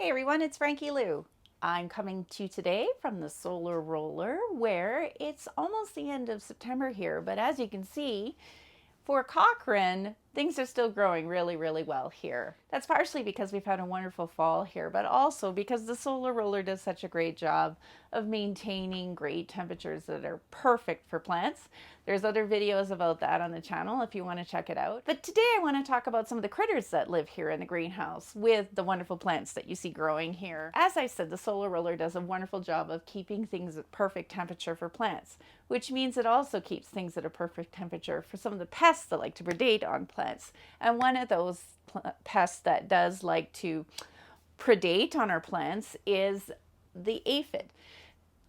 Hey everyone, it's Frankie-Lou. I'm coming to you today from the solar roller where it's almost the end of September here, but as you can see, for Cochrane, things are still growing really, really well here. That's partially because we've had a wonderful fall here, but also because the solar roller does such a great job of maintaining great temperatures that are perfect for plants. There's other videos about that on the channel if you want to check it out. But today I want to talk about some of the critters that live here in the greenhouse with the wonderful plants that you see growing here. As I said, the solar roller does a wonderful job of keeping things at perfect temperature for plants, which means it also keeps things at a perfect temperature for some of the pests that like to predate on plants. And one of those pests that does like to predate on our plants is the aphid.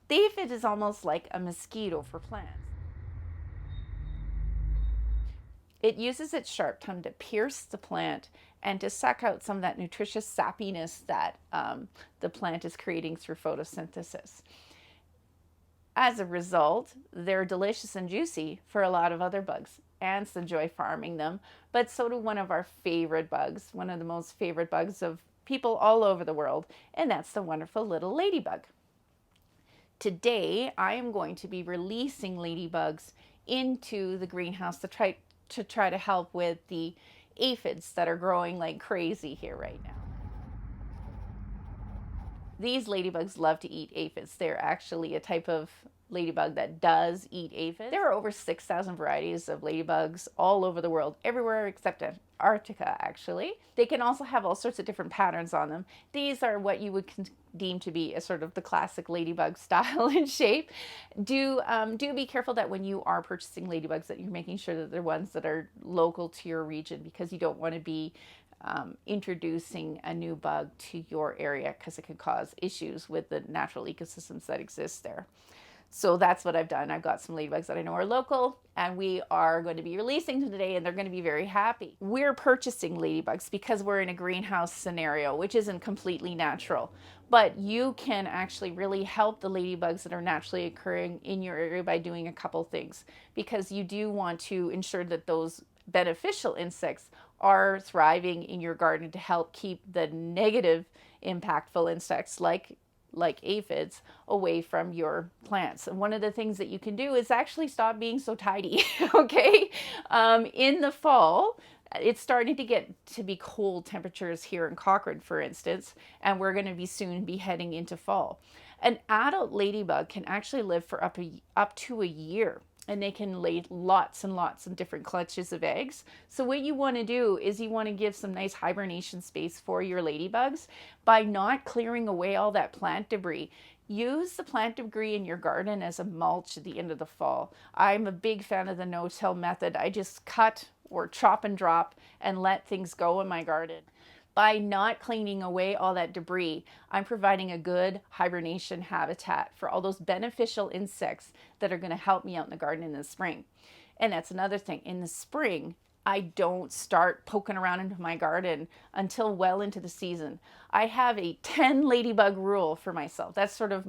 The aphid is almost like a mosquito for plants. It uses its sharp tongue to pierce the plant and to suck out some of that nutritious sappiness that the plant is creating through photosynthesis. As a result, they're delicious and juicy for a lot of other bugs. Ants enjoy farming them, but so do one of our favorite bugs, one of the most favorite bugs of people all over the world, and that's the wonderful little ladybug. Today, I am going to be releasing ladybugs into the greenhouse to try to help with the aphids that are growing like crazy here right now. These ladybugs love to eat aphids. They're actually a type of ladybug that does eat aphids. There are over 6,000 varieties of ladybugs all over the world, everywhere except Antarctica, actually. They can also have all sorts of different patterns on them. These are what you would deem to be a sort of the classic ladybug style and shape. Do be careful that when you are purchasing ladybugs that you're making sure that they're ones that are local to your region, because you don't want to be introducing a new bug to your area because it could cause issues with the natural ecosystems that exist there. So that's what I've done. I've got some ladybugs that I know are local, and we are going to be releasing them today, and they're going to be very happy. We're purchasing ladybugs because we're in a greenhouse scenario, which isn't completely natural. But you can actually really help the ladybugs that are naturally occurring in your area by doing a couple things, because you do want to ensure that those beneficial insects are thriving in your garden to help keep the negative impactful insects like aphids away from your plants. And one of the things that you can do is actually stop being so tidy. Okay, in the fall, it's starting to get to be cold temperatures here in Cochrane, for instance, and we're going to be soon be heading into fall. An adult ladybug can actually live for up to a year, and they can lay lots and lots of different clutches of eggs. So what you want to do is you want to give some nice hibernation space for your ladybugs by not clearing away all that plant debris. Use the plant debris in your garden as a mulch at the end of the fall. I'm a big fan of the no-till method. I just cut or chop and drop and let things go in my garden. By not cleaning away all that debris, I'm providing a good hibernation habitat for all those beneficial insects that are going to help me out in the garden in the spring. And that's another thing. In the spring, I don't start poking around into my garden until well into the season. I have a 10 ladybug rule for myself. That's sort of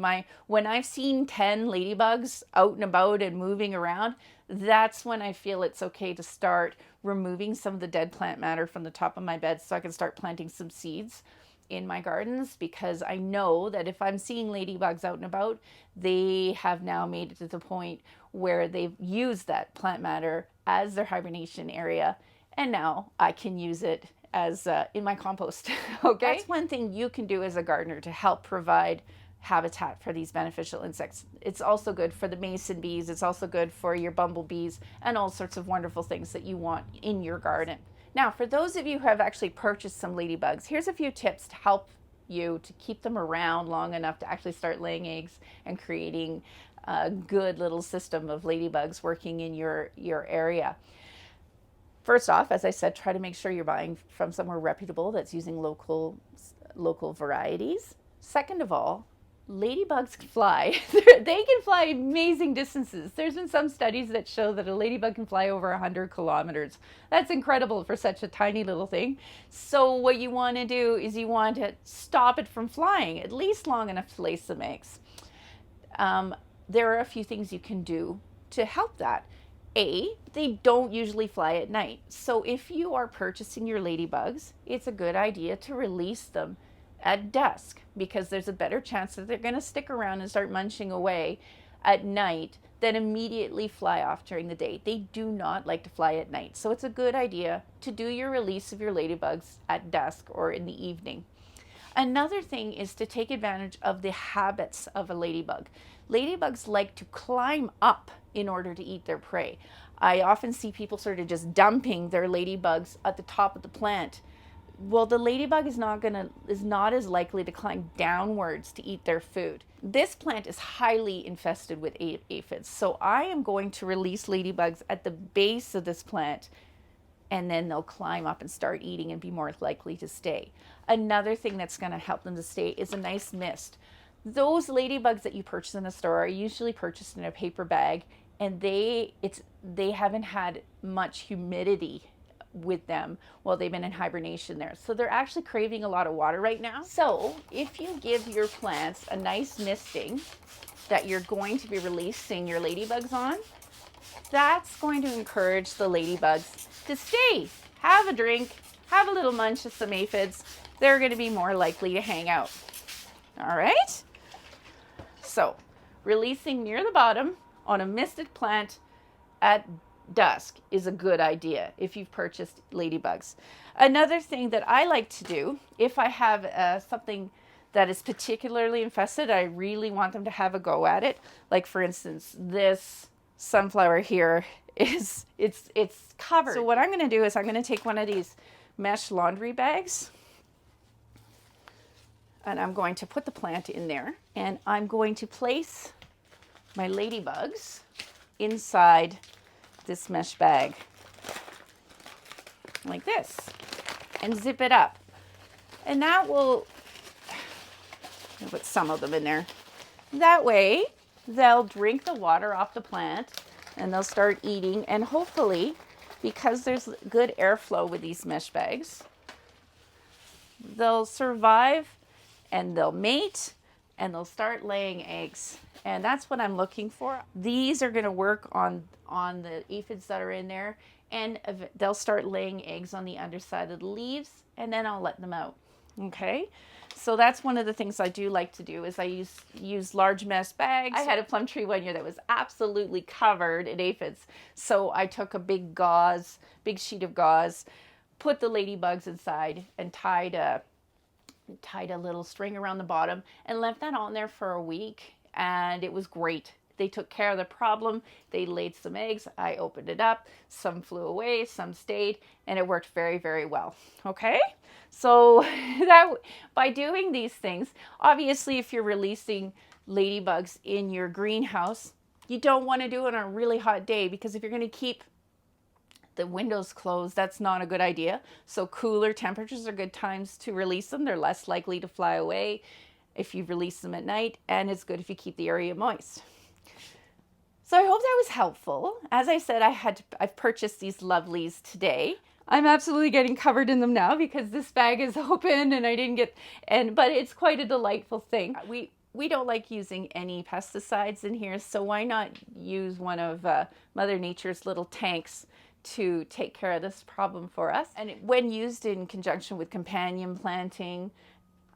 when I've seen 10 ladybugs out and about and moving around, that's when I feel it's okay to start removing some of the dead plant matter from the top of my bed so I can start planting some seeds in my gardens, because I know that if I'm seeing ladybugs out and about, they have now made it to the point where they've used that plant matter as their hibernation area, and now I can use it as in my compost. Okay, that's one thing you can do as a gardener to help provide habitat for these beneficial insects. It's also good for the mason bees, it's also good for your bumblebees, and all sorts of wonderful things that you want in your garden. Now, for those of you who have actually purchased some ladybugs, here's a few tips to help you to keep them around long enough to actually start laying eggs and creating a good little system of ladybugs working in your area. First off, as I said, try to make sure you're buying from somewhere reputable that's using local varieties. Second of all, ladybugs can fly. They can fly amazing distances. There's been some studies that show that a ladybug can fly over 100 kilometers. That's incredible for such a tiny little thing. So what you want to do is you want to stop it from flying at least long enough to lay some eggs. There are a few things you can do to help that. They don't usually fly at night. So if you are purchasing your ladybugs, it's a good idea to release them at dusk, because there's a better chance that they're going to stick around and start munching away at night than immediately fly off during the day. They do not like to fly at night. So it's a good idea to do your release of your ladybugs at dusk or in the evening. Another thing is to take advantage of the habits of a ladybug. Ladybugs like to climb up in order to eat their prey. I often see people sort of just dumping their ladybugs at the top of the plant. Well, the ladybug is not as likely to climb downwards to eat their food. This plant is highly infested with aphids, so I am going to release ladybugs at the base of this plant, and then they'll climb up and start eating and be more likely to stay. Another thing that's going to help them to stay is a nice mist. Those ladybugs that you purchase in the store are usually purchased in a paper bag, and they haven't had much humidity with them while they've been in hibernation there. So they're actually craving a lot of water right now. So if you give your plants a nice misting that you're going to be releasing your ladybugs on, that's going to encourage the ladybugs to stay, have a drink, have a little munch of some aphids. They're going to be more likely to hang out. All right? So releasing near the bottom on a misted plant at dusk is a good idea if you've purchased ladybugs. Another thing that I like to do, if I have something that is particularly infested, I really want them to have a go at it. Like for instance, this sunflower here it's covered. So what I'm going to do is I'm going to take one of these mesh laundry bags, and I'm going to put the plant in there, and I'm going to place my ladybugs inside this mesh bag like this and zip it up, and that will put some of them in there. That way they'll drink the water off the plant and they'll start eating, and hopefully, because there's good airflow with these mesh bags, they'll survive and they'll mate and they'll start laying eggs. And that's what I'm looking for. These are going to work on the aphids that are in there, and they'll start laying eggs on the underside of the leaves, and then I'll let them out. Okay? So that's one of the things I do like to do is I use large mesh bags. I had a plum tree one year that was absolutely covered in aphids. So I took a big sheet of gauze, put the ladybugs inside, and tied a little string around the bottom and left that on there for a week. And it was great. They took care of the problem. They laid some eggs. I opened it up. Some flew away, some stayed, and it worked very, very well. Okay? So that by doing these things, obviously if you're releasing ladybugs in your greenhouse, you don't want to do it on a really hot day, because if you're going to keep the windows closed, that's not a good idea. So cooler temperatures are good times to release them. They're less likely to fly away if you release them at night, and it's good if you keep the area moist. So I hope that was helpful. As I said, I've purchased these lovelies today. I'm absolutely getting covered in them now because this bag is open and I didn't get, but it's quite a delightful thing. We don't like using any pesticides in here, so why not use one of Mother Nature's little tanks to take care of this problem for us? And when used in conjunction with companion planting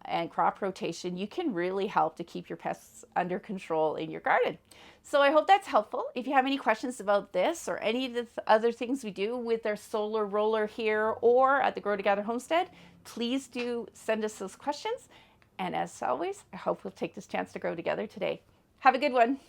and crop rotation, you can really help to keep your pests under control in your garden. So I hope that's helpful. If you have any questions about this or any of the other things we do with our solar roller here or at the Grow Together Homestead, please do send us those questions. And as always, I hope we'll take this chance to grow together today. Have a good one.